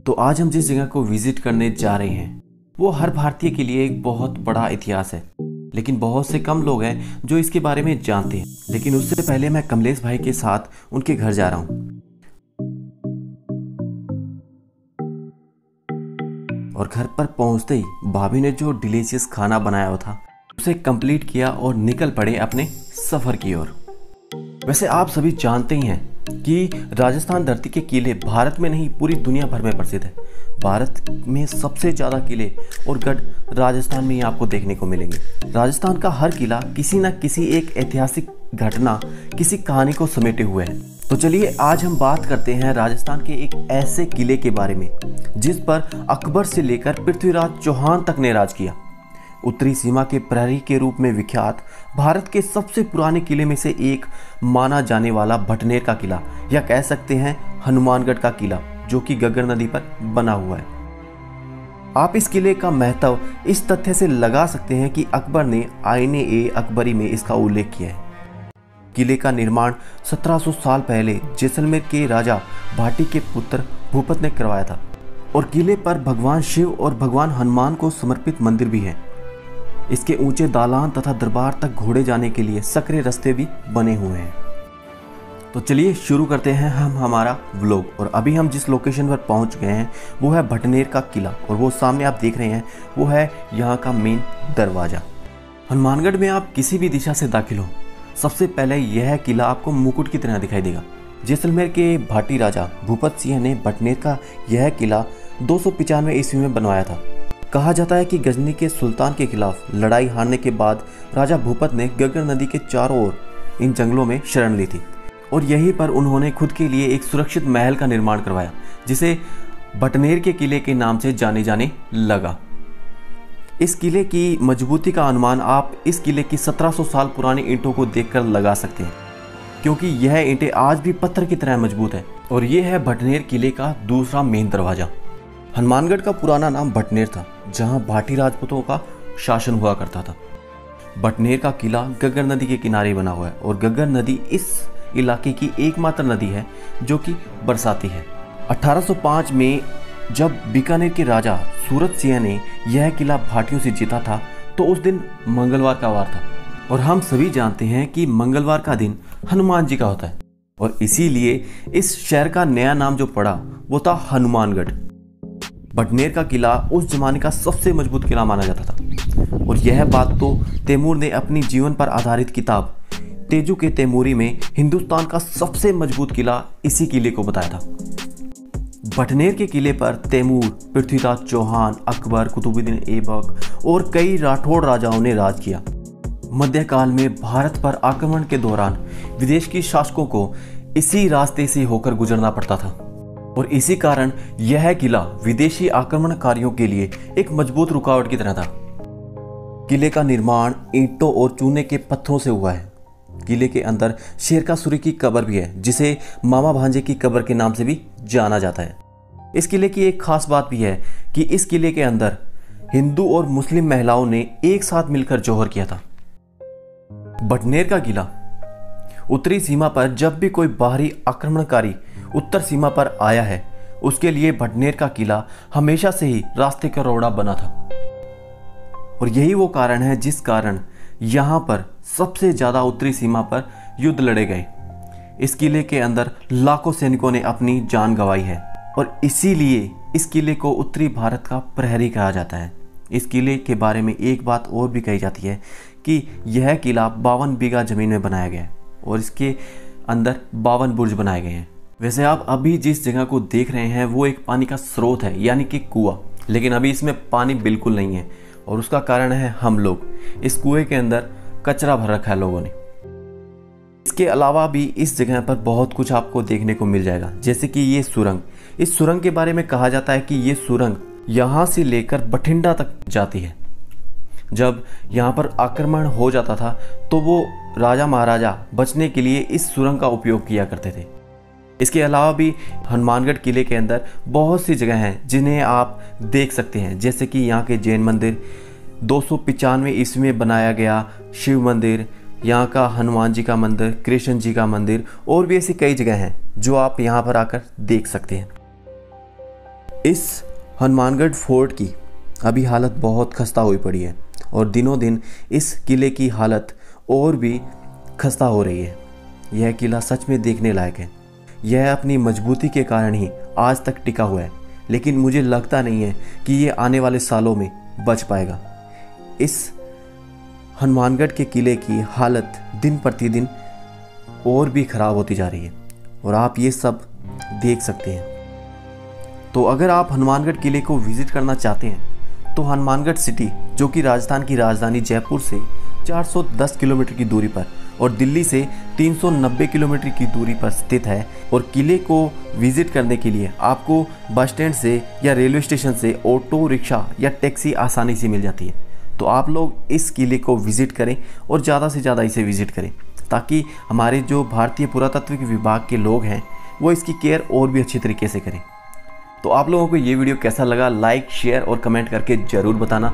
तो आज हम जिस जगह को विजिट करने जा रहे हैं वो हर भारतीय के लिए एक बहुत बड़ा इतिहास है, लेकिन बहुत से कम लोग हैं जो इसके बारे में जानते हैं। लेकिन उससे पहले मैं कमलेश भाई के साथ उनके घर जा रहा हूँ और घर पर पहुंचते ही भाभी ने जो डिलीशियस खाना बनाया था उसे कंप्लीट किया और निकल पड़े अपने सफर की ओर। वैसे आप सभी जानते ही हैं कि राजस्थान धरती के किले भारत में नहीं पूरी दुनिया भर में प्रसिद्ध है। भारत में सबसे ज़्यादा किले और गढ़ राजस्थान में ही आपको देखने को मिलेंगे। राजस्थान का हर किला किसी न किसी एक ऐतिहासिक घटना, किसी कहानी को समेटे हुए है। तो चलिए आज हम बात करते हैं राजस्थान के एक ऐसे किले के बारे में जिस पर अकबर से लेकर पृथ्वीराज चौहान तक ने राज किया। उत्तरी सीमा के प्रहरी के रूप में विख्यात भारत के सबसे पुराने किले में से एक माना जाने वाला भटनेर का किला, या कह सकते हैं हनुमानगढ़ का किला, जो कि गग्गर नदी पर बना हुआ है। आप इस किले का महत्व इस तथ्य से लगा सकते हैं कि अकबर ने आईन-ए-अकबरी में इसका उल्लेख किया है। किले का निर्माण 1700 साल पहले जैसलमेर के राजा भाटी के पुत्र भूपत ने करवाया था और किले पर भगवान शिव और भगवान हनुमान को समर्पित मंदिर भी है। इसके ऊंचे दालान तथा दरबार तक घोड़े जाने के लिए सकरे रास्ते भी बने हुए हैं। तो चलिए शुरू करते हैं हम हमारा व्लॉग। और अभी हम जिस लोकेशन पर पहुंच गए हैं वो है भटनेर का किला, और वो सामने आप देख रहे हैं वो है यहाँ का मेन दरवाज़ा। हनुमानगढ़ में आप किसी भी दिशा से दाखिल हो, सबसे पहले यह किला आपको मुकुट की तरह दिखाई देगा। जैसलमेर के भाटी राजा भूपत सिंह ने भटनेर का यह किला 295 ईस्वी में बनवाया था। कहा जाता है कि गजनी के सुल्तान के खिलाफ लड़ाई हारने के बाद राजा भूपत ने गग्गर नदी के चारों ओर इन जंगलों में शरण ली थी और यहीं पर उन्होंने खुद के लिए एक सुरक्षित महल का निर्माण करवाया, जिसे भटनेर के किले के नाम से जाने लगा। इस किले की मजबूती का अनुमान आप इस किले की 1700 साल पुरानी ईंटों को देखकर लगा सकते हैं, क्योंकि यह ईंटें आज भी पत्थर की तरह मजबूत है। और यह है भटनेर किले का दूसरा मेन दरवाजा। हनुमानगढ़ का पुराना नाम भटनेर था, जहां भाटी राजपूतों का शासन हुआ करता था। भटनेर का किला गग्गर नदी के किनारे बना हुआ है और गग्गर नदी इस इलाके की एकमात्र नदी है जो कि बरसाती है। 1805 में जब बीकानेर के राजा सूरत सिंह ने यह किला भाटियों से जीता था तो उस दिन मंगलवार का वार था, और हम सभी जानते हैं कि मंगलवार का दिन हनुमान जी का होता है, और इसीलिए इस शहर का नया नाम जो पड़ा वो था हनुमानगढ़। भटनेर का किला उस जमाने का सबसे मजबूत किला माना जाता था, और यह बात तो तैमूर ने अपनी जीवन पर आधारित किताब तेजू के तैमूरी में हिंदुस्तान का सबसे मजबूत किला इसी किले को बताया था। भटनेर के किले पर तैमूर, पृथ्वीराज चौहान, अकबर, कुतुबुद्दीन ऐबक और कई राठौड़ राजाओं ने राज किया। मध्यकाल में भारत पर आक्रमण के दौरान विदेश के शासकों को इसी रास्ते से होकर गुजरना पड़ता था, और इसी कारण यह किला विदेशी आक्रमणकारियों के लिए एक मजबूत रुकावट की तरह था। किले का निर्माण ईंटों और चूने के पत्थरों से हुआ है। किले के अंदर शेरकासुरी की कब्र भी है, जिसे मामा भांजे की कब्र के नाम से भी जाना जाता है। इस किले की एक खास बात भी है कि इस किले के अंदर हिंदू और मुस्लिम महिलाओं ने एक साथ मिलकर जौहर किया था। भटनेर का किला उत्तरी सीमा पर जब भी कोई बाहरी आक्रमणकारी उत्तर सीमा पर आया है, उसके लिए भटनेर का किला हमेशा से ही रास्ते का रोड़ा बना था, और यही वो कारण है जिस कारण यहाँ पर सबसे ज़्यादा उत्तरी सीमा पर युद्ध लड़े गए। इस किले के अंदर लाखों सैनिकों ने अपनी जान गंवाई है, और इसीलिए इस किले को उत्तरी भारत का प्रहरी कहा जाता है। इस किले के बारे में एक बात और भी कही जाती है कि यह किला 52 बीघा जमीन में बनाया गया है और इसके अंदर 52 बुर्ज बनाए गए हैं। वैसे आप अभी जिस जगह को देख रहे हैं वो एक पानी का स्रोत है, यानी कि कुआं, लेकिन अभी इसमें पानी बिल्कुल नहीं है, और उसका कारण है हम लोग। इस कुएं के अंदर कचरा भर रखा है लोगों ने। इसके अलावा भी इस जगह पर बहुत कुछ आपको देखने को मिल जाएगा, जैसे कि ये सुरंग। इस सुरंग के बारे में कहा जाता है कि ये सुरंग यहाँ से लेकर बठिंडा तक जाती है। जब यहाँ पर आक्रमण हो जाता था तो वो राजा महाराजा बचने के लिए इस सुरंग का उपयोग किया करते थे। इसके अलावा भी हनुमानगढ़ किले के अंदर बहुत सी जगह हैं जिन्हें आप देख सकते हैं, जैसे कि यहाँ के जैन मंदिर, 295 ईस्वी में बनाया गया शिव मंदिर, यहाँ का हनुमान जी का मंदिर, कृष्ण जी का मंदिर, और भी ऐसी कई जगह हैं जो आप यहाँ पर आकर देख सकते हैं। इस हनुमानगढ़ फोर्ट की अभी हालत बहुत खस्ता हुई पड़ी है और दिनों दिन इस किले की हालत और भी खस्ता हो रही है। यह किला सच में देखने लायक है। यह अपनी मजबूती के कारण ही आज तक टिका हुआ है, लेकिन मुझे लगता नहीं है कि ये आने वाले सालों में बच पाएगा। इस हनुमानगढ़ के किले की हालत दिन प्रतिदिन और भी ख़राब होती जा रही है और आप ये सब देख सकते हैं। तो अगर आप हनुमानगढ़ किले को विज़िट करना चाहते हैं तो हनुमानगढ़ सिटी, जो कि राजस्थान की राजधानी जयपुर से 410 किलोमीटर की दूरी पर और दिल्ली से 390 किलोमीटर की दूरी पर स्थित है, और किले को विज़िट करने के लिए आपको बस स्टैंड से या रेलवे स्टेशन से ऑटो रिक्शा या टैक्सी आसानी से मिल जाती है। तो आप लोग इस किले को विज़िट करें और ज़्यादा से ज़्यादा इसे विज़िट करें, ताकि हमारे जो भारतीय पुरातत्व विभाग के लोग हैं वो इसकी केयर और भी अच्छी तरीके से करें। तो आप लोगों को ये वीडियो कैसा लगा, लाइक, शेयर और कमेंट करके ज़रूर बताना।